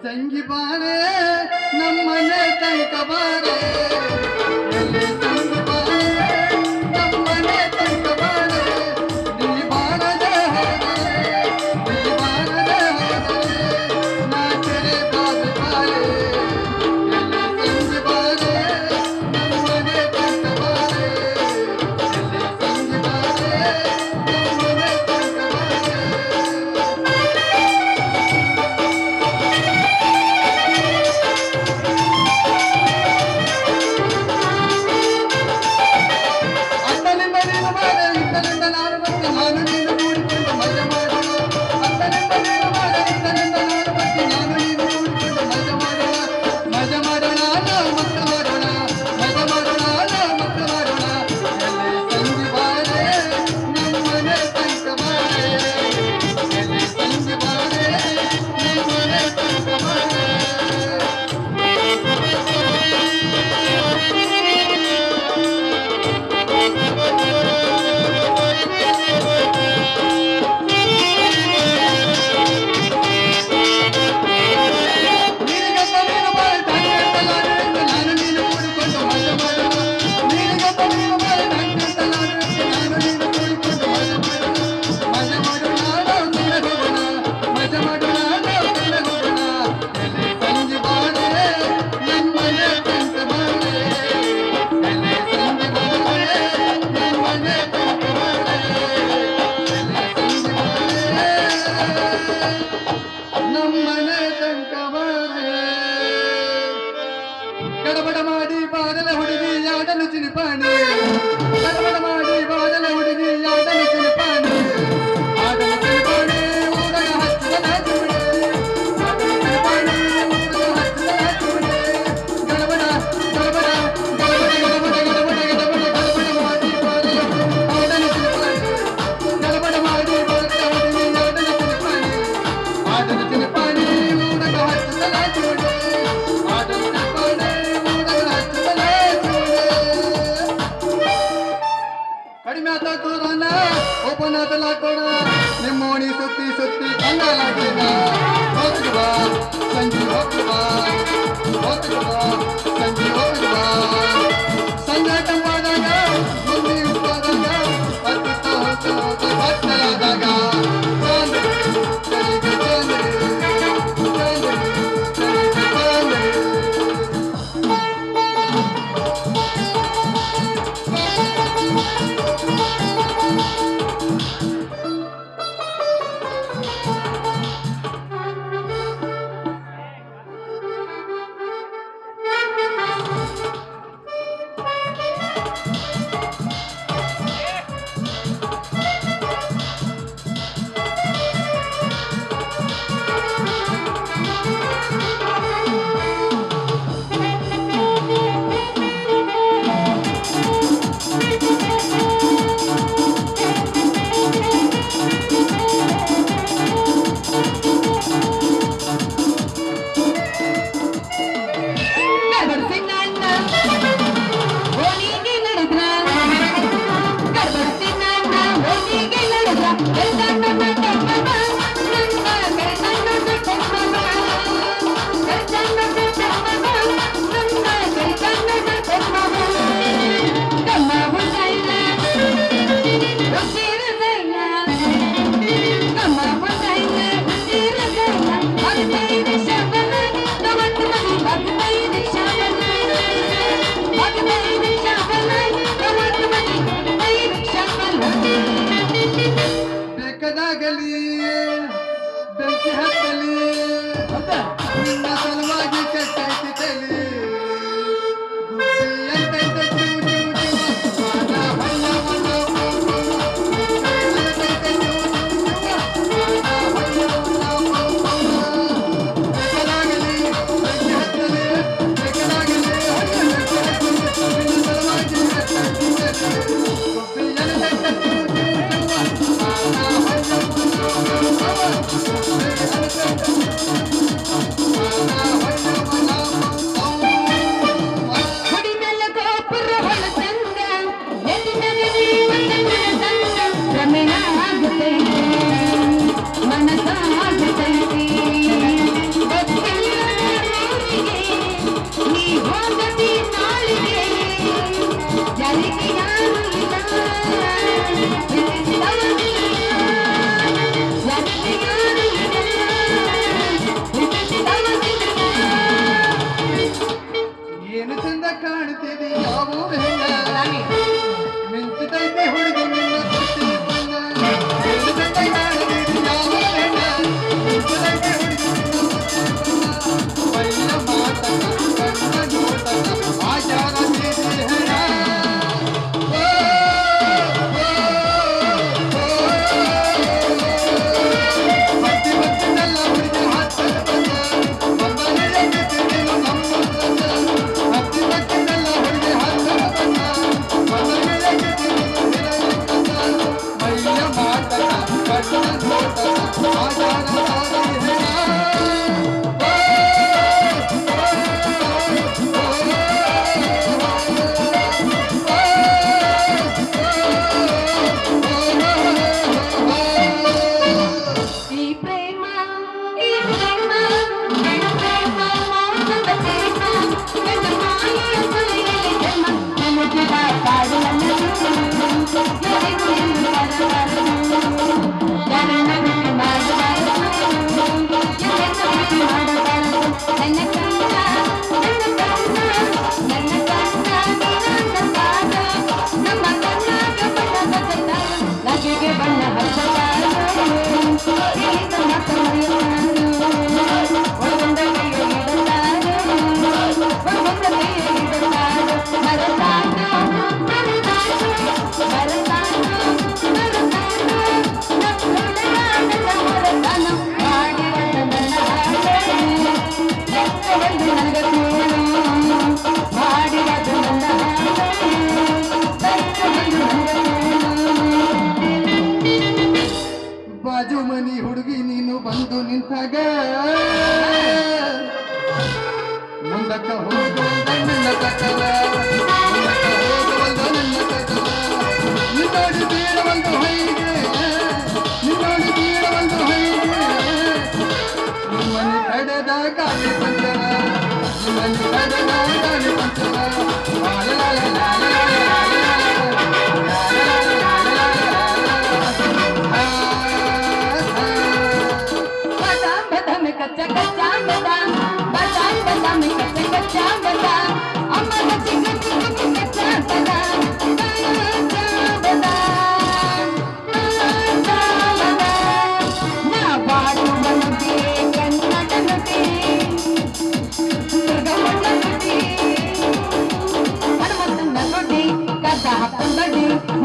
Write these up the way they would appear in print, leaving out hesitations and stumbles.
ತಂಗಿ ಬಾರೆ ನಮ್ಮನೆ ತನಕ ಬಾರೆ ಎಲ್ಲಿ ತಂಗಿ ಬಾರೆ ನಮ್ಮನೆ ತನಕ ಬಾರೆ ನೀ ಬಾರದೆ ಹೋದರೆ ನೀ ಬಾರದೆ ಹೋದರೆ ನಾ ಕೆರೆ ಬಾದು ಬಾರೆ ಎಲ್ಲಿ ತಂಗಿ ಬಾರೆ ನಮ್ಮನೆ ತನಕ ಬಾರೆ ಎಲ್ಲಿ ತಂಗಿ ಬಾರೆ ನಮ್ಮನೆ ತನಕ ಬಾರೆ ಅತ್ತಲಿಂದ ನೀನು ಬಾರೆ ಇತ್ತಲಿಂದ ನಾನು ಬರ್ತೆ ನಾನು ನೀನು ಕೂಡಿಕೊಂಡು ಮಜಾ ಮಾಡೋಣ ಅತ್ತಲಿಂದ ನೀನು ಬಾರೆ ಇತ್ತಲಿಂದ ನಾನು ಬರ್ತೆ ನಾನು ನೀನು ಕೂಡಿಕೊಂಡು ಮಜಾ ಮಾಡೋಣ ಮಜಾ ಮಾಡೋಣ ನಾವು ಮಕ್ಕಳು ಮಾಡೋಣ ಮಜಾ ಮಾಡೋಣ ನಾವು ಮಕ್ಕಳು ಮಾಡೋಣ ಎಲ್ಲಿ ಸಂಜೆ ಬಾರೆ ನಮ್ಮನೆ ತನಕ ಬಾರೆ ಎಲ್ಲಿ ಸಂಜೆ ಬಾರೆ ನಮ್ಮನೆ ತನಕ ಬಾರೆ ನೀರಿಗಪ್ಪ ನೀನು ಬಾರೆ ದಂಡೆತ್ತಲಾಡುವೆಂದು ನಾನು ನೀನು ಕೂಡಿಕೊಂಡು ಮಜಾ ಮಾಡೋಣ ನೀರಿಗಪ್ಪ ನೀನು ಬಾರೆ ದಂಡೆತ್ತಲಾಡುವೆಂದು ನಾನು ನೀನು ಕೂಡಿಕೊಂಡು ಮಜಾ ಮಾಡೋಣ ಮಜಾ ಮಾಡೋಣ ನಾವು ದೂರ ಹೋಗೋಣ ಮಜಾ ಮಾಡೋಣ ನಾವು ದೂರ ಹೋಗೋಣ ಎಲ್ಲಿ ಸಂಜೆ ಬಾರೆ ನಮ್ಮನೆ ತನಕ ಬಾರೆ ಎಲ್ಲಿ ಸಂಜೆ ಬಾರೆ ನಮ್ಮನೆ ತನಕ ಬಾರೆ ಎಲ್ಲಿ ಸಂಜೆ ಬಾರೆ ನಮ್ಮನೆ ತನಕ ಬಾರೆ ಗಡಬಡ ಮಾಡಿ ಬಾದಲ ಹುಡುಗಿ ಯಾವದನ್ನು ಚಿಲಿಪಾಣಿ ಗಡಬಡ ಮಾಡಿ ಬಾದಲ ಹುಡುಗಿ ಯಾವದನ್ನು ಚಿಲಿಪಾಣಿ ಆದಲು ಚಿಲಿಪಾಣಿ ಊರಗ ಹಚ್ಚಿದ ನಾಚುಬಿಡೆ ಆದಲು ಚಿಲಿಪಾಣಿ ಊರಗ ಹಚ್ಚಿದ ನಾಚುಬಿಡೆ ಗಡಬಡ ಗಡಬಡ ಗಡಬಡ ಗಡಬಡ ಗಡಬಡ ಗಡಬಡ ಗಡಬಡ ಮಾಡಿ ಬಾದಲ ಯಾವದನ್ನು ಚಿಲಿಪಾಣಿ ಗಡಬಡ ಮಾಡಿ ಬಾದಲ ಹುಡುಗಿ ಯಾವದನ್ನು ಚಿಲಿಪಾಣಿ ಆದಲು ಚಿಲಿಪಾಣಿ ಊರಗ ಹಚ್ಚಿದ ನಾಚುಬಿಡೆ ಆದಲು ಚಿಲಿಪಾಣಿ ಊರಗ ಹಚ್ಚಿದ ನಾಚುಬಿಡೆ ಕಡಿಮೆ ಆತಾಕೋಣ ಓಪನ್ ಆತಲಾಕೋಣ ನಿಮ್ಮೋಣಿ ಸುತ್ತಿ ಸುತ್ತಿ ಕಂಗಾಲಾಗ್ತೀನ ಹೋಗ್ತು ಬಾ ಸಂಜೆ ಹೋಗ್ತು ಬಾ ಹೋಗ್ತು ಬಾ ಸಂಜೆ ಹೋಗ್ತು ಬಾ ಸಂಗಾಟ ಮಾಡಿದಾಗ ಮುಂದೆ ಉಪ್ಪಾದಾಗ ಹತ್ತುತ್ತಾ ಹೋಗ್ತಾ ಹೋಗ್ತಾ ಬತ್ತಲಾದಾಗ ಚಾಂದ್ರೆ ಚಳಿಗೆ ಚಾಂದ್ರೆ ಚಾಂದ್ರೆ ಚಳಿಗೆ ಚಾಂದ್ರೆ ಬಾಜು ಮನಿ ಹುಡುಗಿ ನೀನು ಬಂದು ನಿಂತಾಗ ಮುಂದಕ್ಕ ಹೋಗುವಂತ ನನ್ನ ಕಟ್ಟವ ಮುಂದಕ್ಕ ಹೋಗುವಂತ ನನ್ನ ಕಟ್ಟವ ನಿನ್ನೋಡಿ ಬೀಳವಂತ ಹೊಯ್ಗೆ ನಿನ್ನೋಡಿ ಬೀಳವಂತ ಹೊಯ್ಗೆ ನಿಮ್ಮನೆ ಕಡೆದ ಗಾಳಿ ಪಂಚರ ನಿಮ್ಮನೆ ಕಡೆದ ಗಾಳಿ ಪಂಚರ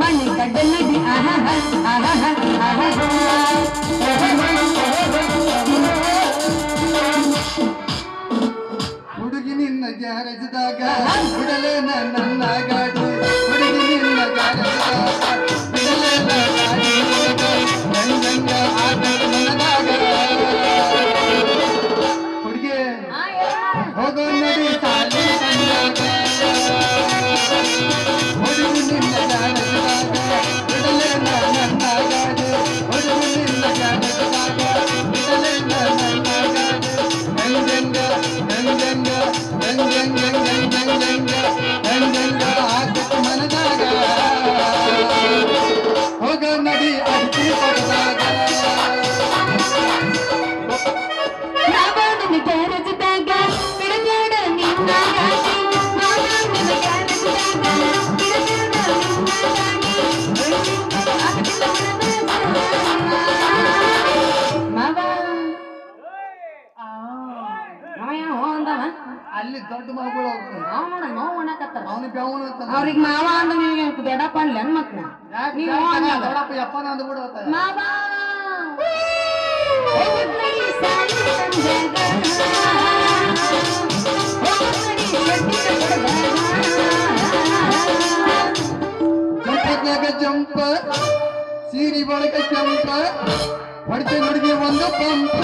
ಮನೆ ಕಡ್ಡನಡಿ ಹುಡುಗಿ ನಿನ್ನ ಗ್ಯಾರೇಜ್ದಾಗ ಬಿಡಲೇ ನನ್ನ ಗಾಡಿ ಹುಡುಗಿ ನಿನ್ನ ಗ್ಯಾರೇಜ್ದಾಗ ಬಿಡಲೇ ಗಾಡಿ ನಂಜಂಗ ಆಟ ಮನದಾಗ ಹುಡುಗಿ ಹೋಗೋ ನಡಿ ಸಾಲಿ ಸಂಜಾಗ ಹುಡುಗಿ ನಿನ್ನ ಗ್ಯಾರೇಜ್ದಾಗ ಬಿಡಲೇ ನನ್ನ ಗಾಡಿ ಹುಡುಗಿ ನಿನ್ನ ಗ್ಯಾರೇಜ್ದಾಗ ಬಿಡಲೇ ನನ್ನ ಗಾಡಿ ನಂಜಂಗ ನಂಜಂಗ ನಂಜಂಗ ನಂಜಂಗ ನಂಜಂಗ ಆಟಕ್ಕೆ ಮನದಾಗ ಹೋಗ ನಡಿ ಅಡ್ಡಿ ಪಡೆದಾಗ ಗ್ಯಾರೇಜ್ದಾಗ ಬಿಡಬೇಡ ನಿನ್ನ ಗಾಡಿ ಅಲ್ಲಿ ದೊಡ್ಡ ಮಗಳು ಅವನಿಗೆ ಅವನು ಅವ್ರಿಗೆ ಮಾವ ಅಂದ ನೀವು ದೊಡ್ಡಪ್ಪ ಅನ್ಲಿ ಅನ್ಮತ್ ದೊಡ್ಡಪ್ಪ ಯಪ್ಪನ ಅಂದ ಬಿಡು ಮಾವ ಜಂಪದಾಗ ಜಂಪ ಸೀರಿ ಬಳಕ ಚಂಪ ಹೊಡಿತೆ ನುಡುಗಿ ಒಂದು ಪಂಪ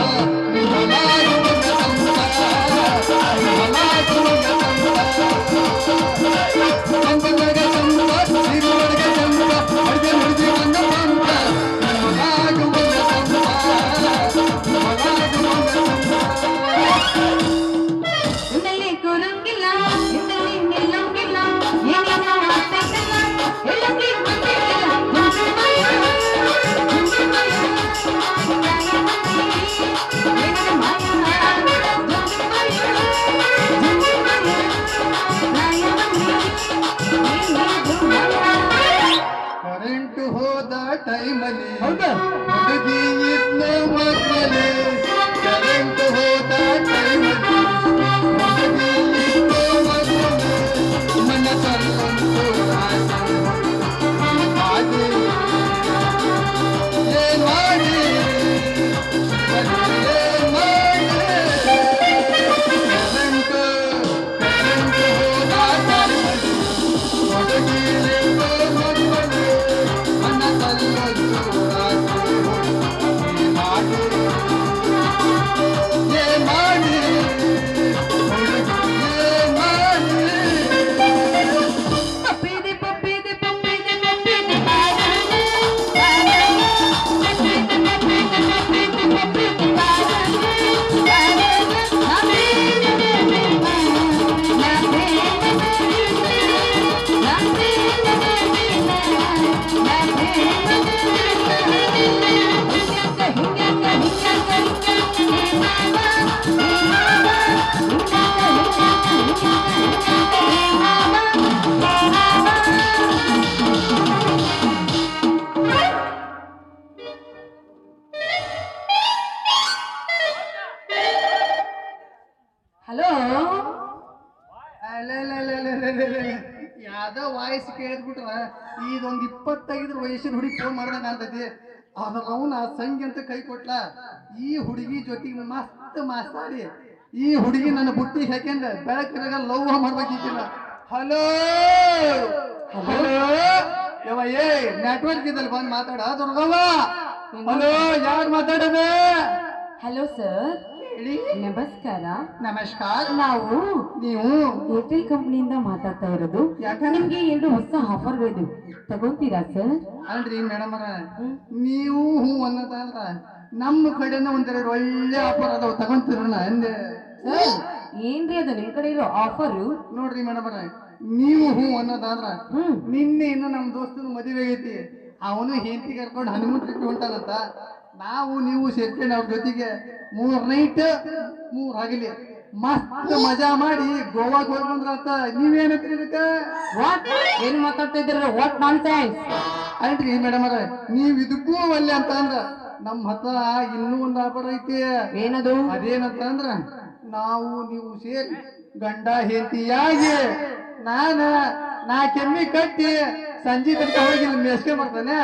ಚಂಪದಾಗ ಚಂಪ ಸೀರಿ ಬಳಕ ಚಂಪ ಹೊಡಿತೆ ನುಡುಗಿ ಒಂದು ಪಂಪ ಇಂದಲ್ಲಿ ಕೂರಂಗಿಲ್ಲ ಇಂದಲ್ಲಿ ನಿಲ್ಲಂಗಿಲ್ಲ ಏನೇನೋ ಆಗ್ತೈತಲ್ಲ ಎಲ್ಲಕ್ಕೆ ಬಂದಿಲ್ಲ ಹಲೋ ಯಾವ್ದೋ ವಾಯ್ಸ್ ಕೇಳಿದ್ಬಿಟ್ರ ಇದೊಂದ್ 25 ವಯಸ್ಸಿನ ಹುಡುಗಿ ಫೋನ್ ಮಾಡ್ದಂಗ ಅಂತೈತಿ. ಅದ್ರ ಅವನ ಸಂಗಿ ಅಂತ ಕೈ ಕೊಟ್ಲ. ಈ ಹುಡುಗಿ ಜೊತೆಗೆ ಮಸ್ತ್ ಮಾತಾಡಿ ಈ ಹುಡುಗಿ ನನ್ನ ಬುಟ್ಟಿ ಹಾಕ್ಯಂಡ ಬೆಳಕಿನಾಗ ಲವ್ ಮಾಡ್ಬೇಕಿಲ್ಲ. ಹಲೋ ಹಲೋ ಯವ ಏ ನೆಟ್ವರ್ಕ್ ಇದ್ದಲ್ಲಿ ಬಂದ್ ಮಾತಾಡ ದುರ್ಗವ್ವ. ಹಲೋ ಯಾರು ಮಾತಾಡೋದು? ಹಲೋ ಸರ್, ಹೇಳಿ. ನಮಸ್ಕಾರ. ನಮಸ್ಕಾರ. ನಾವು ನೀವು ಏರ್ಟೆಲ್ ಕಂಪನಿಯಿಂದ ಮಾತಾಡ್ತಾ ಇರೋದು. ಯಾಕೆ? ನಿಮ್ಗೆ 2 ಹೊಸ ಆಫರ್ಗಳಿದೆ, ತಗೊಂತೀರಾ ಸರ್? ಅಲ್ರಿ ಮೇಡಮ್ ಅವ್ರ, ನೀವು ಹೂ ಅನ್ನೋದಲ್ಲ ನಮ್ಮ ಕಡೆನ ಒಂದೆರಡು ಒಳ್ಳೆ ಆಫರ್ ಅದಾವ ತಗೊಂತೀರಣ್ಣ ಅಂದೆ. ಸರ್ ಏನ್ರಿ ಅದು ನಿಮ್ ಕಡೆ ಇರೋ ಆಫರ್? ನೋಡ್ರಿ ಮೇಡಮ್ ಅವ್ರ, ನೀವು ಹೂ ಅನ್ನೋದಾದ್ರ ನಿನ್ನೆ ಇನ್ನು ನಮ್ಮ ದೋಸ್ತನ ಮದುವೆ ಐತಿ. ಅವನು ಹೆಂಡತಿ ಕರ್ಕೊಂಡು ಹನುಮನ್ ಟ್ರಿಪ್ ಹೊಂಟಾನಂತ. ನಾವು ನೀವು ಸೇರ್ಕೊಂಡು ಅವ್ರ ಜೊತೆಗೆ 3 ನೈಟ್ 3 ಹಗಲಿ ಮಸ್ತ್ ಮಜಾ ಮಾಡಿ ಗೋವಾಕ್ ಹೋಗಿ ಬಂದ್ರಂತ. ನೀವೇನಂತ್ರಿ ಇದಕ್ಕ? ವಾಟ್ ಏನ್ ಮಾತಾಡ್ತಾ ಇದ್ದೀರ? What nonsense? ಅಲ್ರಿ ಮೇಡಮ್ ಅವ್ರ, ನೀವ್ ಇದಕ್ಕೂ ಒಲ್ಲೆ ಅಂತ ಅಂದ್ರ ನಮ್ಮ ಹತ್ರ ಇನ್ನೂ ಒಂದು ಆಫರ್ ಐತಿ. ಏನದು? ಅದೇನಂತ ಅಂದ್ರ ನಾವು ನೀವು ಸೇರಿ ಗಂಡ ಹೆಂಡತಿಯಾಗಿ ನಾ ಕೆಮ್ಮಿ ಕಟ್ಟಿ ಸಂಜೆ ತನಕ ಹೋಗಿ ಮೆಸ್ಕೆ ಮಾಡ್ತಾನೆ.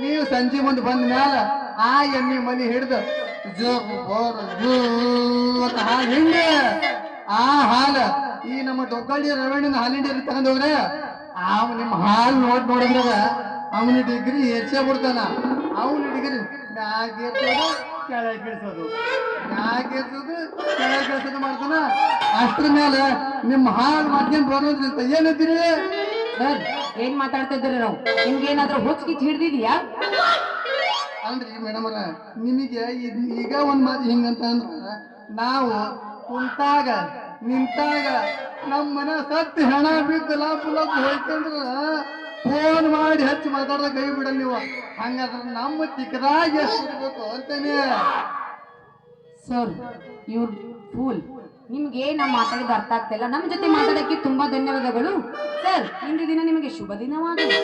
ನೀವು ಸಂಜೆ ಮುಂದೆ ಬಂದ ಮ್ಯಾಲ ಆ ಎಮ್ಮಿ ಮನಿ ಹಿಡ್ದು ಅಂತ ಹಾಲು ಹಿಂಡಿ ಆ ಹಾಲ ಈ ನಮ್ಮ ಡೊಕ್ಕಳ್ಳಿ ರವಣ್ಣಿನ ಹಾಲಿಂಡಿ ತಗೊಂಡ್ ಹೋಗ್ರೆ ನಿಮ್ಮ ಹಾಲು ನೋಡಿದ್ರಾಗ ಅವನ ಡಿಗ್ರಿ ಹೆಚ್ಚೇ ಬಿಡ್ತಾನ. ಅವನ ಡಿಗ್ರಿ ಮ್ಯಾಗೇರ್ಸೋದು ಕೆಳಗಿಳಿಸೋದು ಮ್ಯಾಗೇರ್ಸೋದು ಕೆಳಗಿಳಿಸೋದು ಮಾಡ್ತಾನ. ಅಷ್ಟ್ರ ಮೇಲೆ ನಿಮ್ಮ ಹಾಲು ಮಾಡ್ಕೊಂಡು ಬರೋದ್ರಿಂದ ಏನಂತೀರಿ? ಸರ್ ಏನ್ ಮಾತಾಡ್ತಾ ಇದ್ದೀರಿ? ನಾವು ನಿಮ್ಗೆ ಏನಾದ್ರೂ ಹುಚ್ಚಿಗೆ ಹಿಡ್ದಿದ್ಯಾ? ಅಲ್ರಿ ಮೇಡಮ್ ಅವ್ರ, ನಿಮಗೆ ಈಗ ಒಂದ್ ಮಾತು ಹಿಂಗಂತ ಅಂದ್ರ ನಾವು ಕುಂತಾಗ ನಿಂತಾಗ ನಮ್ಮ ಮನೆ ಸತ್ತು ಹೆಣ ಬಿದ್ದು ಲಾಪ್ ಹೋಯ್ತಂದ್ರ ಫೋನ್ ಮಾಡಿ ಹಚ್ಚಿ ಮಾತಾಡ್ದ ಕೈ ಬಿಡಲ್ ನೀವು. ಹಂಗಾದ್ರ ನಮ್ಮ ಚಿಕ್ಕದಾಗ ಎಷ್ಟು ಇರ್ಬೇಕು ಅಂತಾನೆ. ಸರ್ ಇವ್ರ ಫೂಲ್, ನಿಮ್ಗೆ ನಾ ಮಾತಾಡಿದ ಅರ್ಥ ಆಗ್ತಾ ಇಲ್ಲ. ನಮ್ಮ ಜೊತೆ ಮಾತಾಡಕ್ಕೆ ತುಂಬಾ ಧನ್ಯವಾದಗಳು ಸರ್. ಇಂದು ದಿನ ನಿಮಗೆ ಶುಭ ದಿನವಾಗಲಿ.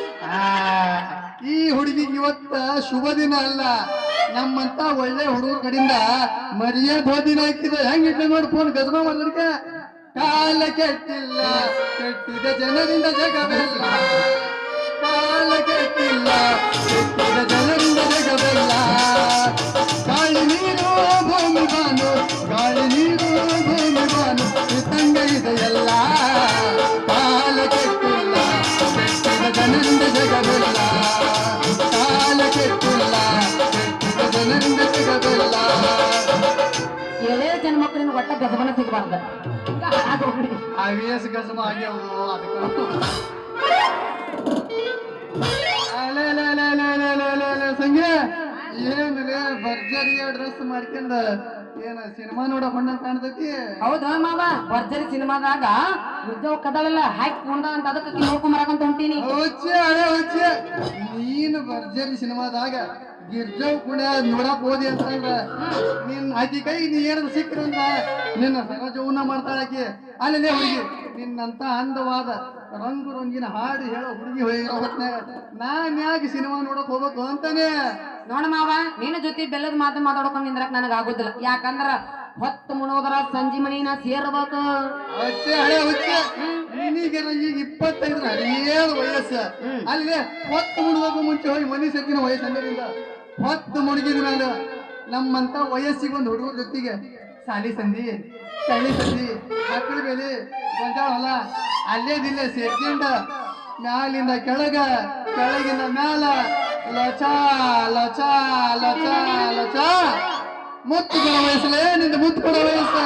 ಈ ಹುಡುಗಿಗೆ ಇವತ್ತ ಶುಭ ದಿನ ಅಲ್ಲ, ನಮ್ಮಂತ ಒಳ್ಳೆ ಹುಡುಗರ ಕಡೆಯಿಂದ ಮರ್ಯಾದ ದಿನ ಹಾಕಿದ. ಹೆಂಗಿಟ್ಲ ನೋಡಿ ಫೋನ್ ಗಜಮ ಮಾಡ್ಲಿಕ್ಕೆ. ಕಾಲ ಕೆಟ್ಟಿಲ್ಲ ಕೆಟ್ಟಿದ ಜನರಿಂದ ಜಗವೆಲ್ಲ, ಕಾಲ ಕೆಟ್ಟಿಲ್ಲ ಕೆಟ್ಟಿದ ಜನರಿಂದ ಜಗವೆಲ್ಲ. ಗಾಳಿ ನೀರು ಭೂಮಿ ಬಾನು, ಗಾಳಿ ನೀರು ಭೂಮಿ ಬಾನು ತಂಗ ಇದೆಯಲ್ಲ. ಕಾಲ ಕೆಟ್ಟಿಲ್ಲ ಕೆಟ್ಟಿದ ಜನರಿಂದ ಜಗವೆಲ್ಲ, ಕಾಲ ಕೆಟ್ಟಿಲ್ಲ ಕೆಟ್ಟಿದ ಜನರಿಂದ ಜಗವೆಲ್ಲ. ಎಳೆಯ ಜನ್ಮಕ್ಕಳಿನ ಒಟ್ಟ ಗಜಬನ ಸಿಗಬಾರ್ದ. ಅವೇಸ್ ಗಜಮ ಆಗ್ಯಾವು. ಅದಕ್ಕೆ ಸಂಜೆ ಏನ್ರಿ ಭರ್ಜರಿಯ ಡ್ರೆಸ್ ಮಾಡ್ಕೊಂಡ ಏನ ಸಿನಿಮಾ ನೋಡ ಹೊಣ್ಣ ಕಾಣ್ತೈತಿ? ಹೌದು ಮಾವ, ಭರ್ಜರಿ ಸಿನಿಮಾದಾಗ ಉದ್ಯೋಗ ಕದಳೆಲ್ಲ ಹಾಕಿ ಕುಂದ ಅಂತ ಅದಕ್ಕೆ ನೋಡ್ಕೊಂಡ್ ಬರಕಂತ ಹೊಂಟೀನಿ. ಹುಚ್ಚೆ ಹಳೆ ಹುಚ್ಚೆ, ನೀನು ಭರ್ಜರಿ ಸಿನಿಮಾದಾಗ ಗಿರ್ಜವ್ ಕೂಡ ನೋಡಕ್ ಹೋದಿ ಅಂತಂದ್ರ ನಿನ್ ಆಕಿ ಕೈ ನೀ ಏನಾದ್ರು ಸಿಕ್ಕ್ರಂದ್ರ ನಿನ್ನ ಸಹಜವನ್ನ ಮಾಡ್ತಾಳಾಕಿ. ಅಲ್ಲೇ ಹುಡುಗಿ ನಿನ್ನಂತ ಅಂದವಾದ ರಂಗು ರಂಗಿನ ಹಾಡು ಹೇಳೋ ಹುಡುಗಿ ಹೋಗಿರೋ ಹೊತ್ನ್ಯಾಗ ನಾನ್ ಯಾಕೆ ಸಿನಿಮಾ ನೋಡಕ್ ಹೋಗ್ಬೇಕು ಅಂತಾನೆ. ನೋಡ ಮಾವ, ನಿನ್ನ ಜೊತೆ ಬೆಲ್ಲದ ಮಾತು ಮಾತಾಡ್ಕೊಂಡ್ ನಿಂದ್ರಕ್ ನನಗ ಆಗುದಿಲ್ಲ. ಯಾಕಂದ್ರ ಹೊತ್ತು ಮುಣೋದ್ರ ಸಂಜೆ ಮನಿನ ಸೇರ್ಬೇಕು. ಹುಚ್ಚೆ ಹಳೆ ಹುಚ್ಚೆ, ನಿನಗೆ ಈಗ 25 ಹರಿಯೇಳು ವಯಸ್ಸು. ಅಲ್ಲಿ ಹೊತ್ತು ಮುಳುಗೋಕು ಮುಂಚೆ ಹೋಗಿ ಮನಿ ಸೇರ್ಕಿನ ವಯಸ್ಸು ಅಂದ್ರಿಂದ ಹೊತ್ತು ಮುಳುಗಿದ ಮೇಲೆ ನಮ್ಮಂತ ವಯಸ್ಸಿಗೆ ಒಂದು ಹುಡುಗರ ಜೊತೆಗೆ ಸಾಲಿ ಸಂಧಿ ಚಳಿ ಸಂಧಿ ಮಕ್ಕಳ ಬೆಲೆ ಗೊಂಜಾಳ ಹೊಲ ಅಲ್ಲೇದಿಲ್ಲ ಸೇರ್ಕೊಂಡ ಮ್ಯಾಲಿಂದ ಕೆಳಗ ಕೆಳಗಿಂದ ಮ್ಯಾಲ ಲಚ ಲಚ ಲಚ ಲಚ ಮುತ್ತು ಕೊಡೋ ವಯಸ್ಸಲ್ಲೇ ನಿಂದ ಮುತ್ತು ಕೊಡೋ ವಯಸ್ಸ.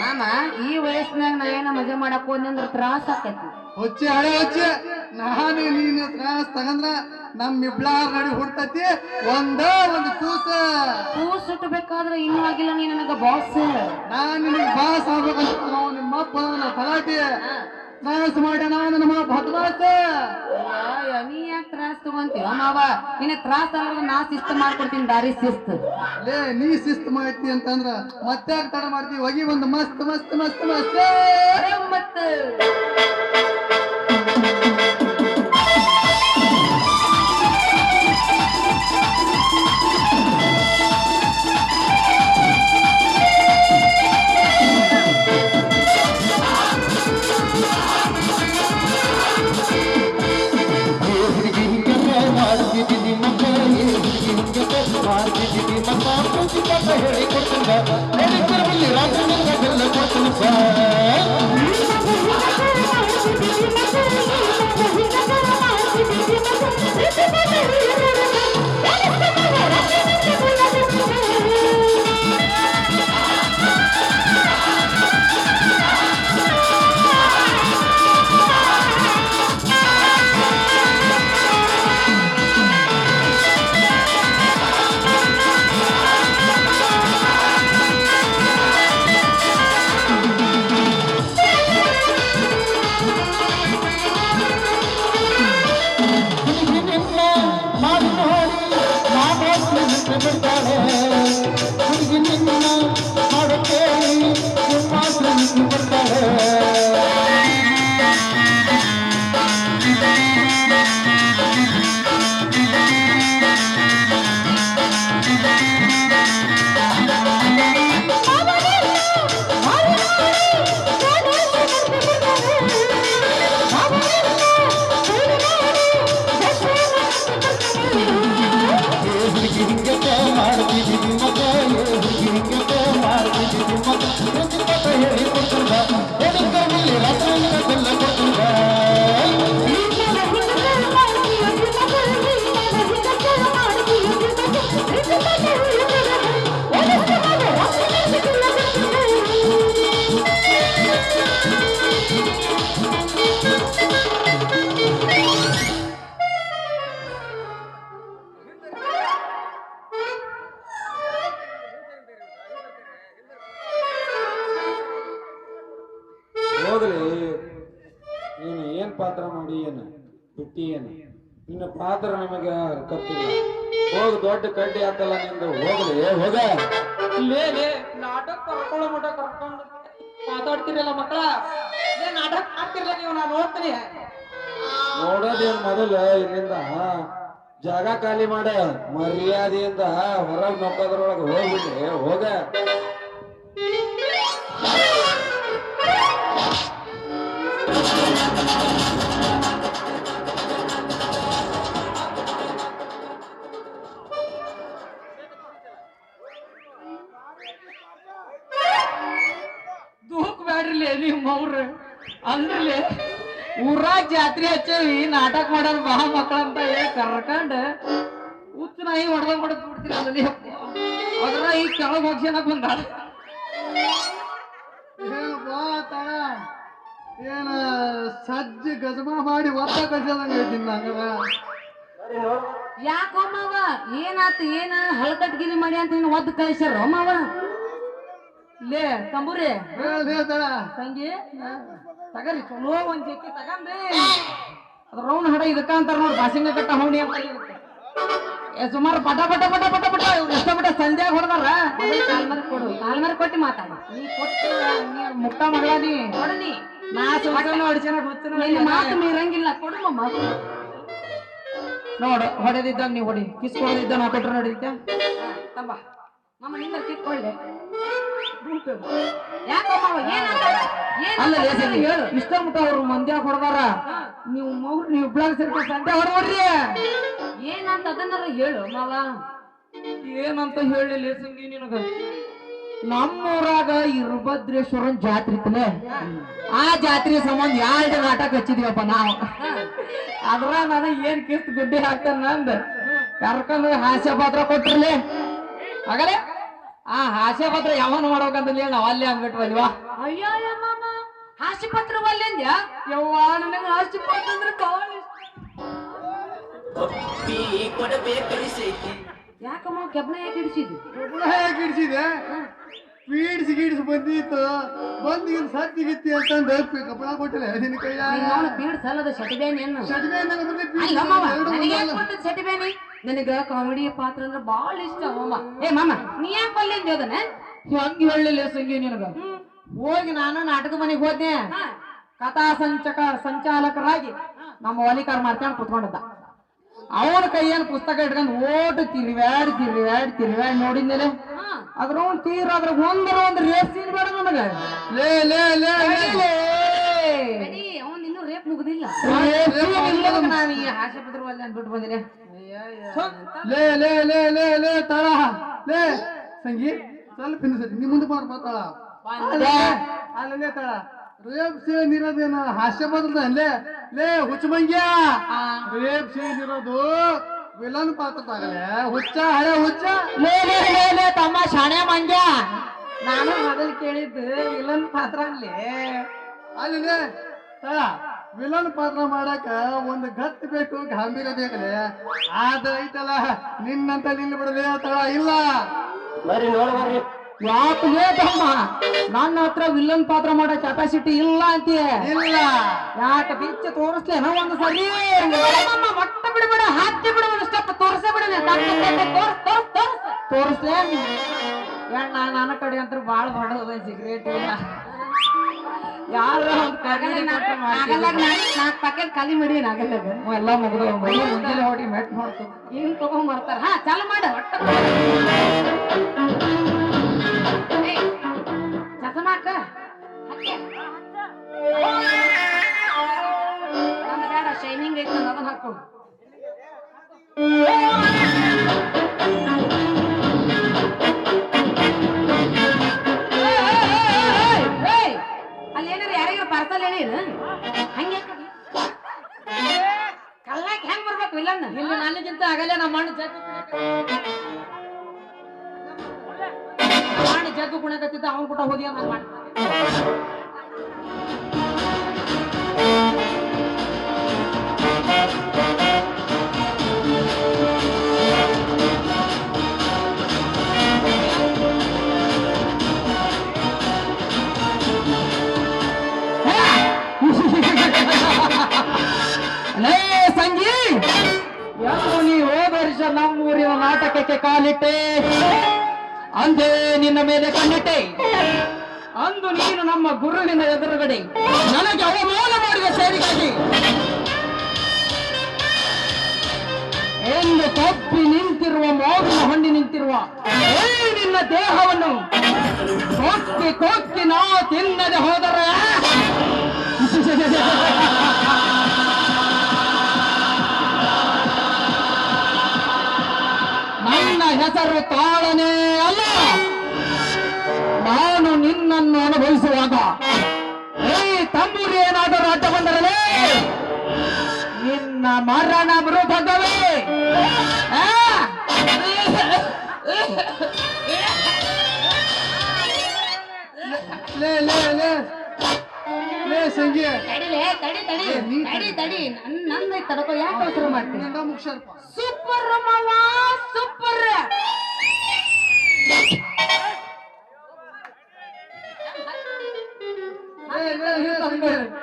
ಮಾಮ, ಈ ವಯಸ್ಸಿನಾಗ ನಾ ಏನ ಮಜಾ ಮಾಡಕ್ ಹೋದ್ನಂದ್ರ ತ್ರಾಸ ಆಕೈತಿ. ಹುಚ್ಚೆ ಹಳೆ ಹುಚ್ಚೆ, ನಾನು ನೀನು ತ್ರಾಸ ತಗಂದ್ರ ನಮ್ಮಿಬ್ಳಾರ್ ನಡಿ ಹುಡ್ತತಿ ಒಂದು ಕೂಸ ಸುಟ್ಟಬೇಕಾದ್ರೆ ಇನ್ನೂ ಆಗಿಲ್ಲ ನೀ ನನಗ ಬಾಸ್. ನಾನ್ ನಿನಗೆ ಬಾಸ್ ಆಗ್ಬೇಕಂತ ನಾವು ನಿಮ್ಮಪ್ಪ ನನ್ನ ತಲಾಟಿ ತ್ರಾಸ ಮಾಡ್ಯಾನ ನನ್ನ ಮಾಪ ಹತ್ರಾಸ. ನೀ ಯಾಕೆ ತ್ರಾಸ ತಗೊಂತೀವ ಮಾವ? ನಿನ್ನ ತ್ರಾಸ ಅಲ್ಲ, ನಾ ಶಿಸ್ತು ಮಾಡ್ಕೊಡ್ತೀನಿ, ದಾರಿ ಶಿಸ್ತು. ಲೇ ನೀ ಶಿಸ್ತು ಮಾಡ್ತಿ ಅಂತಂದ್ರ ಮತ್ತೆ ತಡ ಮಾಡ್ತೀವಿ. ಹೋಗಿ ಒಂದು ಮಸ್ತ್ ಮಸ್ತ್ ಮಸ್ತ್ ಮಸ್ತ್ ಮತ್ತೆ ಹೋಗ್ಲಿ, ನೀನು ಏನ್ ಪಾತ್ರ ಮಾಡಿ ಏನು ಬಿಟ್ಟಿ ಏನು, ನಿನ್ನ ಪಾತ್ರ ನಿಮಗೆ ಹರ್ಕತ್ತಿಲ್ಲ. ಹೋಗ್, ದೊಡ್ಡ ಕಡ್ಡಿ ಆತಲ್ಲ ನಿಂದು, ಹೋಗ್ಲಿ ಹೋಗ. ಲೇ ನಾಟಕ ಕರ್ಕೊಳ್ಳೋ ಮಠ ಕರ್ಕೊಂಡು ಮಾತಾಡ್ತಿರಲ್ಲ ಮಕ್ಕಳ. ನಾಟಕ ಮಾಡ್ತಿರಲ್ಲ ನೀವು, ನಾನು ನೋಡ್ತೀನಿ. ನೋಡೋದೇನ್ ಮೊದಲು ಇಲ್ಲಿಂದ ಜಾಗ ಖಾಲಿ ಮಾಡ, ಮರ್ಯಾದೆಯಿಂದ ಹೊರಗೆ ನೊಕ್ಕೋದ್ರೊಳಗೆ ಹೋಗ್ಬಿಟ್ರಿ ಹೋಗ. ದೂಕ್ ಬ್ಯಾಡ್ರಿಲೇ ನಿಮ್ಮ ಅವ್ರ ಅಂದ್ರಲೇ ಊರಾಗ ಜಾತ್ರೆ ಹಚ್ಚೇವಿ, ನಾಟಕ ಮಾಡೋದು ಬಾ ಮಕ್ಕಳಂತ ಹೇಳಿ ಕರ್ಕಂಡ್ ಉಚ್ಚ ನಾಯಿ ಹೊಡೆದಂಗ್ ಹೊಡೆದ್ ಬಿಡ್ತೀರಿ ಅಲ್ಲಿ. ಅದ್ರ ಈ ಕೆಳಗ್ ಹೋಗ್ಸನಕ್ ಬಂದಾಳ. ಏನಪ್ಪಾ ತಳ, ಏನ ಸಜ್ಜಿ ಗಜಮಾ ಮಾಡಿ ಒತ್ತ ಕಳ್ಸದಂಗ ಹೇಳ್ತೀನಿ ನಂಗರ. ಯಾಕೋ ಮಾವ ಏನಾತ, ಏನ ಹಲ್ಕಟ್ಗಿರಿ ಮಾಡಿ ಅಂತ ನೀನು ಒದ್ದು ಕಳಿಸ್ಯಾರ ಮಾವ. ಲೇ ತಂಬೂರಿ ಹೇಳ್ದೆ ತಳ. ತಂಗಿ ತಗರಿ ಚಲೋ ಒಂದ್ ಜಕ್ಕಿ ತಗಂದ್ರಿ. ಅದ್ರ ರೌಂಡ್ ಹಡ ಇದಕ್ಕ ಅಂತಾರ ನೋಡಿ, ಬಾಸಿಂಗ ಕಟ್ಟ ಹೌಣಿ ಅಂತ ಇರುತ್ತೆ. ಸುಮಾರು ಪಟ ಪಟ ಪಟ ಪಟ ಪಟ ಎಷ್ಟ ಪಟ ಸಂಧ್ಯಾಗ ಹೊಡೆದಾರ. ಕಾಲ್ಮರ್ ಕೊಡು, ಕಾಲ್ಮರ್ ಕೊಟ್ಟು ಮಾತಾಡು. ನೀ ಕೊಟ್ಟು ನೀ ಮುಕ್ತ ಮಗಳ ನೀ ಕೊಡು ನೀ. ನಾ ಸುಮ್ಮನೆ ಹೊಡಿಸನ ನಿನ್ನ ಮಾತು ಮೀರಂಗಿಲ್ಲ, ಕೊಡು ಮಮ್ಮ. ನೋಡು, ಹೊಡೆದಿದ್ದಾಗ ನೀವು ಹೊಡಿ, ಕಿಸ್ಕೊಡದಿದ್ದ ನಾ ಕೊಟ್ರೆ ನಡೀತೆ. ತಂಬ ಮಮ್ಮ ನಿಂದ ಕಿತ್ಕೊಳ್ಳೆ. ಯಾಕೋ ಮಾವ ಏನಾತ, ಅಲ್ಲ ಹೇಳು. ಇಷ್ಟ ಮುಟ್ಟ ಅವ್ರು ಮಂದ್ಯಾಗ ಹೊಡೆದಾರ, ನೀವು ಮೂರ್ ನೀವು ಇಬ್ಳಾಗ ಸೇರ್ಕೊಂಡು ಸಂಧ್ಯಾ ಹೊಡ್ರಿ. ಏನಂತ ಅದನ್ನಾರ ಹೇಳು ಮಾವ. ಏನಂತ ಹೇಳಿ ಸಂಗಿ ನಿನಗ, ನಮ್ಮೂರಾಗ ಇರ್ಭದ್ರೇಶ್ವರನ್ ಜಾತ್ರೆ ಇತ್ತಲೆ, ಆ ಜಾತ್ರೆ ಸಂಬಂಧ 2 ನಾಟಕ ಹಚ್ಚಿದೀವಪ್ಪ ನಾವು. ಅದ್ರ ನನಗೆ ಏನ್ ಕಿಸ್ಟ್ ಗುಡ್ಡಿ ಹಾಕ್ತಾನ ನಂದ ಕರ್ಕೊಂಡು ಹಾಸ್ಯ ಪಾತ್ರ ಕೊಟ್ರಲಿ. ಹಾಗಲೇ ಆ ಹಾಸ್ಯ ಪಾತ್ರ ಯಾವನ್ ಮಾಡ್ಬೇಕಂತ ನಾವ್ ಅಲ್ಲೇ ಅಂದ್ಬಿಟ್ವಲ್ವಾ. ಅಯ್ಯೋ ಮಾಮ, ಹಾಸ್ಯ ಪತ್ರ ಒಲ್ಲೆಂದ್ಯ? ಯವ್ವ ನನಗೆ ಹಾಸ್ಯ ಪಾತ್ರ ಅಂದ್ರೆ ಕಾಳ ಯಾಕಮ್ಮ ಕೆಬ್ಬಣ ಯಾಕೆ ಹಿಡಿಸಿದ್ವಿ? ಹೇಗೆ ಹಿಡಿಸಿದೆ? ಪೀಡ್ಸಿ ಬಂದಿತ್ತು, ಬಂದು ಈಗ ಸತ್ತಿಗಿತ್ತಿ ಅಂತಂದು ಕಪಡ ಕೊಟ್ಟಿಲ್ಲ ನಿನ್ನ ಕೈಯ. ಅವನು ಬೀಡ್ ಸಲ್ಲದ ಸಟಿಬೇನಿ ಏನು? ಸಟಿಬೇನೆ ಸಟಿಬೇನಿ. ನನಗ ಕಾಮಿಡಿ ಪಾತ್ರ ಅಂದ್ರೆ ಬಾಳ ಇಷ್ಟ ಮಾಮ. ಏ ಮಾಮ ನೀ ಯಾಕೆ ಒಲ್ಲೆಂದ್ಯ ಅದನ್ನ? ಹಂಗ ಹೇಳಲಿಲ್ಲ ಸಂಗಿ ನಿನಗ. ಹೋಗಿ ನಾನು ನಾಟಕ ಮನೆಗೆ ಹೋದ್ನೆ, ಕಥಾ ಸಂಚಾಲಕರಾಗಿ ನಮ್ಮ ವಾಲಿಕಾರ ಮಾಡ್ಕೊಂಡು ಕುತ್ಕೊಂಡಿದ್ದ. ಅವನ ಕೈಯಲ್ಲಿ ಪುಸ್ತಕ ಇಟ್ಕೊಂಡು ಓಟು ತಿರುವ್ಯಾಡಿ ನೋಡಿದ್ಮೇಲೆ ಅದ್ರ ತೀರ ಅದ್ರ ಒಂದ್ ರೇಸ್ ಸೀನ್ ಬೇಡ ನನಗ. ಅವನ್ ಇನ್ನೂ ರೇಪ್ ಮುಗುದಿಲ್ಲ. ನಾನು ಈ ಹಾಸ್ಯ ಪತ್ರವಲ್ಲಿ ಅಂದ್ಬಿಟ್ಟು ಬಂದಿನಿ. ಲೇ ತಳ, ಲೇ ಸಂಗಿ ಸ್ವಲ್ಪ ಹಿಂದೆ ನೀ ಮುಂದೆ ಮಾತಾಡ. ಅಲ್ಲೇ ತಳ, ರೇಪ್ ಸೀನ್ ಇರೋದೇನು ಹಾಸ್ಯ ಬದಲ್ದ ಲೇ ಹುಚ್ಚಮಂಗ್ಯ. ರೇಪ್ ಸೀನ್ ಇರೋದು ವಿಲನ್ ಪಾತ್ರದಾಗಲೇ ಹುಚ್ಚ, ಹಳೆ ಹುಚ್ಚ. ಲೇ ತಮ್ಮ ಶಾಣೆ ಮಂಗ್ಯ, ನಾನು ಮೊದಲು ಕೇಳಿದ್ದು ವಿಲನ್ ಪಾತ್ರ ಅಲ್ಲೇ. ಅಲ್ಲಿ ತಳ, ವಿಲನ್ ಪಾತ್ರ ಮಾಡಕ ಒಂದು ಗತ್ತು ಬೇಕು, ಗಾಂಭೀರ್ಯ ಬೇಕಲೆ. ಆದ್ರೆ ಐತಲ್ಲ ನಿನ್ನಂತ ನಿನ್ನ ಬಿಡಲೇ ತಳ ಇಲ್ಲ. ಯಾಕೆ ತಮ್ಮ ನನ್ನ ಹತ್ರ ವಿಲನ್ ಪಾತ್ರ ಮಾಡೋ ಕೆಪಾಸಿಟಿ ಇಲ್ಲ ಅಂತೀಯ? ಇಲ್ಲ. ಯಾಕೆ ಬಿಚ್ಚ ತೋರಿಸ್ಲೇನ ಒಂದು ಸರಿ? ಮೊಟ್ಟ ಬಿಡಬೇಡ, ಹಾಕಿ ಬಿಡ, ಒಂದು ಸ್ಟೆಪ್ ತೋರಿಸೇ ಬಿಡ. ತೋರಿಸ್ಲೇ ನನ್ನ ಕಡೆ ಅಂತ ಬಾಳ್ ಮಾಡೋದ ಸಿಗರೇಟ್ ಯಾರ ನಾಲ್ಕು ಪ್ಯಾಕೆಟ್ ಖಾಲಿ ಮಾಡಿ ನಾಗಲ್ಲಾಗ ಎಲ್ಲ ಮುಗಿದ ಮುಂಜಾನೆ ಹೊಡಿ ಮೆಟ್ ಮಾಡ್ತು ಏನ್ ತಗೊಂಡ್ ಬರ್ತಾರ. ಹಾ ಚಾಲು ಮಾಡ. ಚಸಮಾಕ ನನ್ನ ಬೇಡ, ಶೈನಿಂಗ್ ಐತೆ ಅದನ್ನ ಹಾಕೊಂಡು. ಅಲ್ಲಿ ಏನಾರ ಯಾರಿಗಾರ ಪಾರ್ಸಲ್ ಹೇಳಿನ ಹಂಗೆ ಕಲ್ಲಾಕ ಹೆಂಗ್ ಬರ್ಬೇಕು ವಿಲನ್? ಇಲ್ಲಿ ನನಗಿಂತ ಆಗಲೇ ನಮ್ಮ ಮಣ್ಣು ಜಗ್ಗು ಕುಣಕತ್ತಿದ್ದ ಅವನ್ ಕೂಡ ಹೋದಿ ನಾನು ಮಾಡಿ. ಕರ್ನಾಟಕಕ್ಕೆ ಕಾಲಿಟ್ಟೆ, ಅಂದೇ ನಿನ್ನ ಮೇಲೆ ಕಣ್ಣಿಟ್ಟೆ. ಅಂದು ನೀನು ನಮ್ಮ ಗುರುವಿನ ಎದುರುಗಡೆ ನನಗೆ ಅವಮಾನ ಮಾಡಿದ ಸೇರಿಗಾಗಿ ಎಂದು ತಪ್ಪಿ ನಿಂತಿರುವ ಮೋಗಿನ ಹಣ್ಣಿ ನಿಂತಿರುವ ನಿನ್ನ ದೇಹವನ್ನು ಕೊಕ್ಕಿ ಕೊಕ್ಕಿ ನಾ ತಿನ್ನದೆ ಹೋದರೆ ನನ್ನ ಹೆಸರು ತಾಳನೇ ಅಲ್ಲ. ನಾನು ನಿನ್ನನ್ನು ಅನುಭವಿಸುವಾಗ ತಂಬೂರಿ ಏನಾದರೂ ಅಡ್ಡ ಬಂದರೆ ನಿನ್ನ ಮರಣ ಮೃತವೇ. ಲೇ ಲೇ ಲೇ ಲೇ ಸಂಗಿ ತಡಿಲೇ, ತಡಿ ತಡಿ ತಡಿ ತಡಿ ನನ್ನ ತಡಕೋ ಯಾಕೆ ಅವಸರ ಮಾಡ್ತೀನಿ? ಗಂಡ ಮುಗ್ಸಾರಪ್ಪ. ಸೂಪರ್ ಮಾವ, ಸೂಪರ್.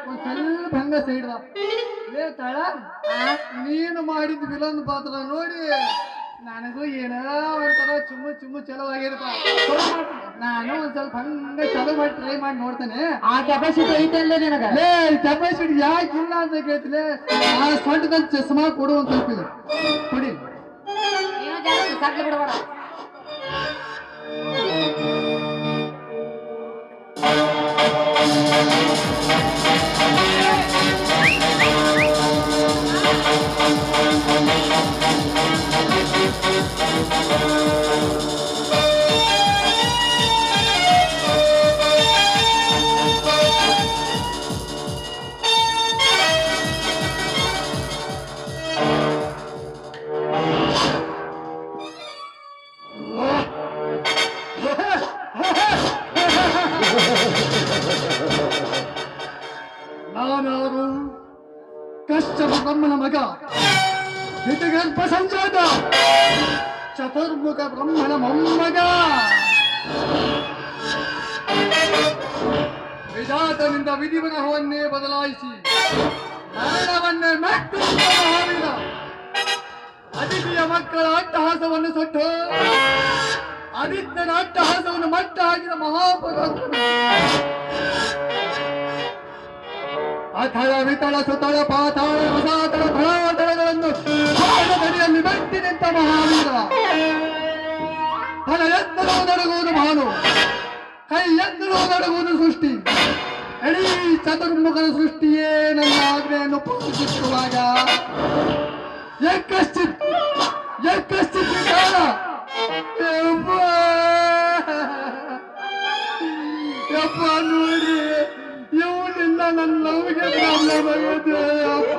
ಒಂದ್ ಸ್ವಲ್ಪ ಹಂಗ ಸೈಡ್ ಲೇ ತಾಳ, ನೀನು ಮಾಡಿದ ವಿಲನ್ ಪಾತ್ರ ನೋಡಿ ನನಗೂ ಏನೋ ಒಂಥರ ಚುಮ್ಮು ಚುಮ್ಮು ಚಲೋ ಆಗಿರಪ್ಪ. ನಾನು ಒಂದ್ ಸ್ವಲ್ಪ ಹಂಗ ಚಲೋ ಮಾಡಿ ಟ್ರೈ ಮಾಡಿ ನೋಡ್ತೇನೆ. ಆ ಕೆಪಾಸಿಟಿ ಐತಲ್ಲೇ ನಿನಗ? ಲೇ ಕೆಪಾಸಿಟಿ ಯಾಕಿಲ್ಲ ಅಂತ ಕೇಳ್ತಿಲೆ. ಆ ಸೊಂಟದಲ್ಲಿ ಚಸ್ಮಾ ಕೊಡು ಒಂದ್ ಸ್ವಲ್ಪ ಇಲ್ಲ ಕೊಡಿ. ಏನೋ ಜಾಸ್ತಿ ಸಾಕ್ಲಿ ಬಿಡಬೇಡ. ನಾನಾರು ಕಶ್ಯಪ ಬ್ರಹ್ಮನ ಮಗ, ಹಿತಗರ್ಭ ಸಂಜಾತ, ಚತುರ್ಮುಖ ಬ್ರಹ್ಮನ ಮೊಮ್ಮಗ, ವಿಧಾತನಿಂದ ವಿಧಿವರಹವನ್ನೇ ಬದಲಾಯಿಸಿ ಮರಣವನ್ನೇ ಮೆಟ್ಟಿದ ಮಹಾವೀರ, ಅತಿಥಿಯ ಮಕ್ಕಳ ಅಟ್ಟಹಾಸವನ್ನು ಸುಟ್ಟು ಆದಿತ್ಯನ ಅಟ್ಟಹಾಸವನ್ನು ಮಟ್ಟ ಹಾಕಿದ ಮಹಾಪರಾಕ್ರಮ, ಅಥಳ ವಿತಳ ಸುತಳ ಪಾತಾಳ ರಸಾತಳ ಧರಾತಳಗಳನ್ನು ತಡಿಯಲ್ಲಿ ಮೆಟ್ಟಿ ನಿಂತ ಮಹಾವೀರ, ತಲೆ ಎತ್ತಲು ನಡಗುವುದು ಭಾನು, ಕೈ ಎತ್ತಲು ನಡಗುವುದು ಸೃಷ್ಟಿ, ಇಡೀ ಚತುರ್ಮುಖದ ಸೃಷ್ಟಿಯೇ ನನ್ನ ಆಜ್ಞೆಯನ್ನು ಪೂಜಿಸುವಾಗ ಯಕ್ಕಶ್ಚಿತ್ ವಿಚಾರ ಯಪ್ಪ ನೋಡಿ ಇವನಿಂದ ನನ್ನ ಲವ್ಗೆ ಪ್ರಾಬ್ಲಮ್ ಆಗಿದೆ. ಅಪ್ಪ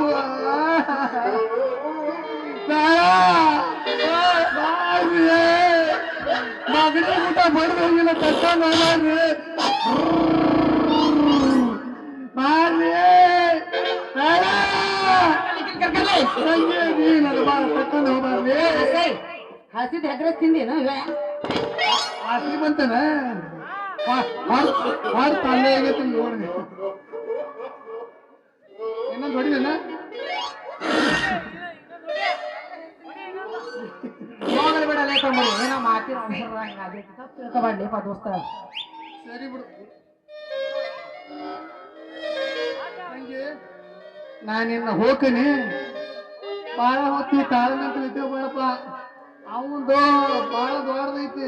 ಮಗನ ಊಟ ಬಡ್ದಂಗಿಲ್ಲ ಕಷ್ಟ ಮಾಡ್ರಿ ತಕೊಂಡು ಹೋಗ್ಬಾರ್ರಿ. ಹಸಿದ ಹೆಗ್ರ ತಿಂದೇನು ಆಸ್ತಿ ಬಂತಾನ ತಲೆ ಆಗೈತೆ ನೋಡಿ. ಇನ್ನೊಂದು ಹೊಡಿದೇನ ಹೋಗಲಿ ಬಿಡ ಲೇಖಂಬರಿ, ಏನೋ ಮಾತಿನ ತಿಳ್ಕೊಬಾಡ್ಲಿಪ್ಪ ದೋಸ್ತ. ಸರಿ ಬಿಡು. ನಾನಿನ್ನ ಹೋಗ್ತೀನಿ, ಬಾಳ ಹೊತ್ತಿ ತಾಳನಂತ ಇದ್ದೇವೆ ಬೇಡಪ್ಪ. ಅವಂದು ಬಾಳ ದೊಡ್ಡದೈತಿ,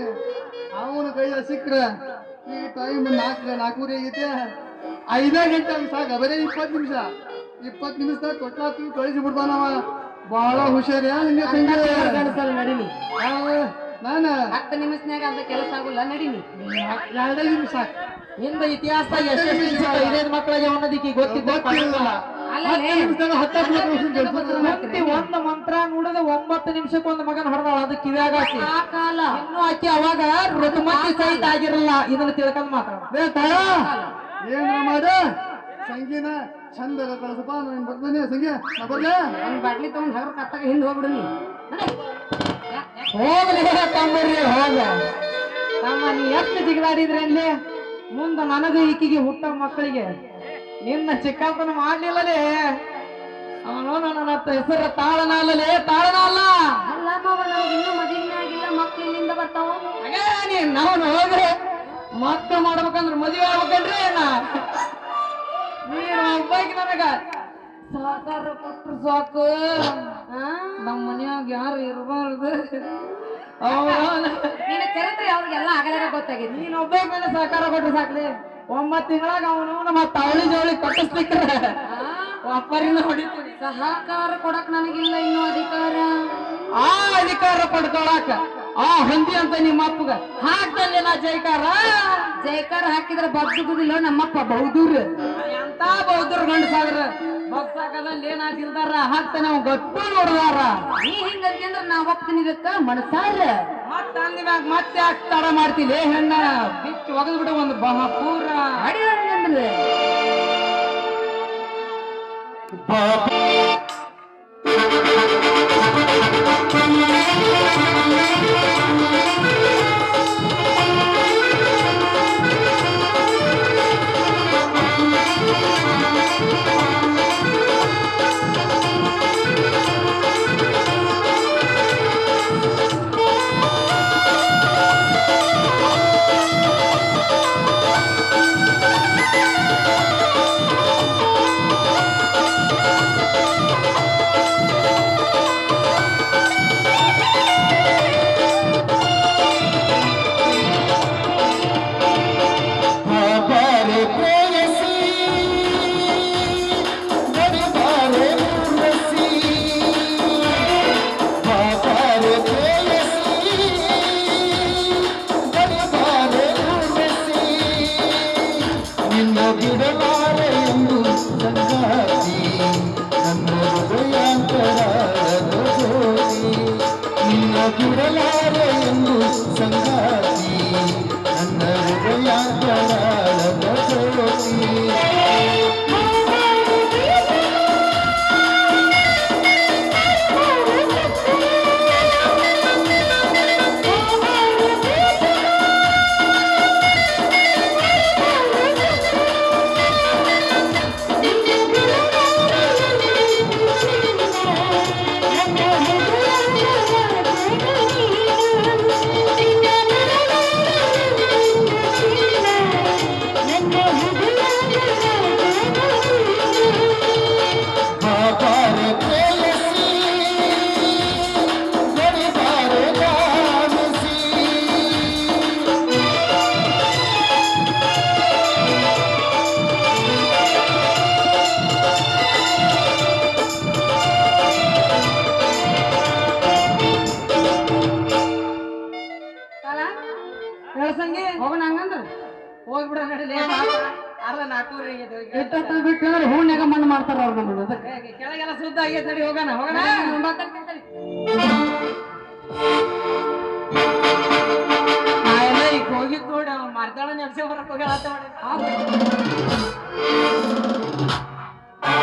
ಅವನ ಕೈಯ ಸಿಕ್ಕ್ರ ಈಗ ಟೈಮ್ ನಾಲ್ಕೂವರೆ ಆಗೈತೆ. 5 ಗಂಟೆ ಹಂಗ ಸಾಕ, ಬರೀ 20 ನಿಮಿಷದಾಗ ತೊಟ್ಲಾತಿ ಕಳಿಸಿ ಬಿಡ್ತಾನವ. ಬಾಳ ಹುಷಾರಿ ನಿಂಗೆ ತಂಗಿ. ನಡೀನಿ ನಾನು 10 ನಿಮಿಷನ್ಯಾಗ ಅಂತ ಕೆಲಸ ಆಗುಲ್ಲ, ನಡೀನಿ. 2 ನಿಮಿಷ ಸಾಕು. ಹಿಂದ ಇತಿಹಾಸ ಎಷ್ಟು 5 ಮಕ್ಕಳಿಗೆ ಅನ್ನೋದಿಕ್ಕೆ ಗೊತ್ತಿಲ್ಲ. ಅಲ್ಲೇ ಒಂದು ಮಂತ್ರ ನೋಡದ 9 ನಿಮಿಷಕ್ಕೆ ಒಂದು ಮಗನ ಹೊಡೆದಾಳ, ಅದು ಕಿವ್ಯಾಗಾಸಿ. ಆ ಕಾಲ ಇನ್ನು ಆಕೆ ಅವಾಗ ಋತುಮತಿ ಸಹಿತ ಆಗಿರಲ್ಲ. ಇದನ್ನ ತಿಳ್ಕೊಂಡ್ ಮಾತಾಡ ಏನ್ ಮಾಡ ಸಂಗೀನ ಚಂದ ಕಳಸಪ್ಪ. ನಾನು ಬರ್ತಾನೆ ಸಂಗಿ, ನಾ ಬರ್ಲೆ. ಒಂದ್ ಬಾಟ್ಲಿ ತಗೊಂಡ್ ಹಗರ್ ಕತ್ತಾಗ ಹಿಂದ್ ಹೋಗ್ಬಿಡು ನೀ. ಹೋಗ್ಲಿ ತಮ್ಮರ್ರಿ, ಹೋಗ ತಮ್ಮ. ನೀ ಎಷ್ಟು ಜಿಗಿದಾಡಿದ್ರೆ ಅಲ್ಲಿ ಮುಂದೆ ನನಗೂ ಈಕಿಗೆ ಹುಟ್ಟ ಮಕ್ಕಳಿಗೆ ನಿನ್ನ ಚಿಕ್ಕಪ್ಪನ ಮಾಡ್ಲಿಲ್ಲಲೇ ಅವನು ನನ್ನ ಹೆಸರು ತಾಳನ ಅಲ್ಲಲೇ ತಾಳನ ಅಲ್ಲ. ಅಲ್ಲ ಮಾವ ನಮ್ಗೆ ಇನ್ನೂ ಮದುವೆ ಆಗಿಲ್ಲ ಮಕ್ಳು ಇಲ್ಲಿಂದ ಬರ್ತಾವ. ನಾವು ಹೋಗ್ರಿ ಮಕ್ಕಳು ಮಾಡ್ಬೇಕಂದ್ರೆ ಮದುವೆ ಆಗ್ಬೇಕನ್ರಿ ನೀನು ಒಬ್ಬಾಕಿ ನನಗ ಸಹಕಾರ ಕೊಟ್ರು ಸಾಕು. ನಮ್ಮ ಮನ್ಯಾಗ ಯಾರು ಇರಬಾರ್ದು. ನಿನ್ನ ಚರಿತ್ರೆ ಅವ್ರಿಗೆಲ್ಲ ಆಗಲೇ ಗೊತ್ತಾಗಿದೆ. ನೀನ್ ಒಬ್ಬಾಕಿ ಮೇಲೆ ಸಹಕಾರ ಕೊಟ್ರು ಸಾಕ್ಲಿ. 9 ತಿಂಗಳಾಗ ಅವನು ಮತ್ತೆ ಅವಳಿ ಜವಳಿ ಕಟ್ಟಿಸ್ಲಿಕ್ಕೆ ಒಬ್ಬರಿನ ಹೊಡಿತೀನಿ. ಸಹಕಾರ ಕೊಡಕ್ ನನಗಿಲ್ಲ ಇನ್ನೂ ಅಧಿಕಾರ. ಆ ಅಧಿಕಾರ ಪಡ್ಕೊಳಕ ಆ ಹಂದಿ ಅಂತ ನಿಮ್ಮ ಅಪ್ಪಗ ಹಾಕ್ತಲ್ಲ ನಾ ಜೈಕಾರ. ಜೈಕಾರ ಹಾಕಿದ್ರೆ ಬಗ್ಗುದಿಲ್ಲ ನಮ್ಮಪ್ಪ ಬೌದೂರ್. ಎಂತ ಬೌದ್ಧರು ಗಂಡಸಾದ್ರ ಬಗ್ಸಾಕದಲ್ಲಿ ಏನಾಗಿಲ್ದಾರ ಹಾಕ್ತಾನೆ ಅವ್ ಗಟ್ಟು ನೋಡ್ದಾರ. ನೀ ಹಿಂಗಂದ್ರೆ ನಾವ್ ಒಪ್ತೀನಿ ಇದಕ್ಕ ಮನಸಾರ. ಮತ್ತ ಅಂದ ಮ್ಯಾಗ ಮತ್ತೆ ಯಾಕೆ ತಡ ಮಾಡ್ತಿಲ್ಲ ಹೆಣ್ಣ ಬಿಚ್ಚು ಒಗದ್ ಬಿಡ ಒಂದು ಪೂರ ಅಂದ್ರೆ ಹೋಗೋಣ ಹಂಗಂದ್ರ ಹೋಗ್ಬಿಡ ನಡಿಲಿ. ಅರ್ಧ 4 ಎಷ್ಟೊತ್ತ ಬಿಟ್ಟು ಹೂನ್ಯಾಗ ಮಣ್ಣು ಮಾಡ್ತಾರ ಅವ್ರು ನಮ್ಮದು. ಕೆಳಗೆಲ್ಲ ಸುದ್ದ ಆಗೈತೆ ನಡಿ ಹೋಗೋಣ ಹೋಗೋಣ. ನಾವೆಲ್ಲ ಈಗ ಹೋಗಿದ್ ನೋಡಿ ಅವ್ನು ಮಾರ್ತಾಳ ನೆಡ್ಸಿ ಹೊರಗೆ ಹೋಗ್ಯಾಳ ಅಂತ ಮಾಡಿ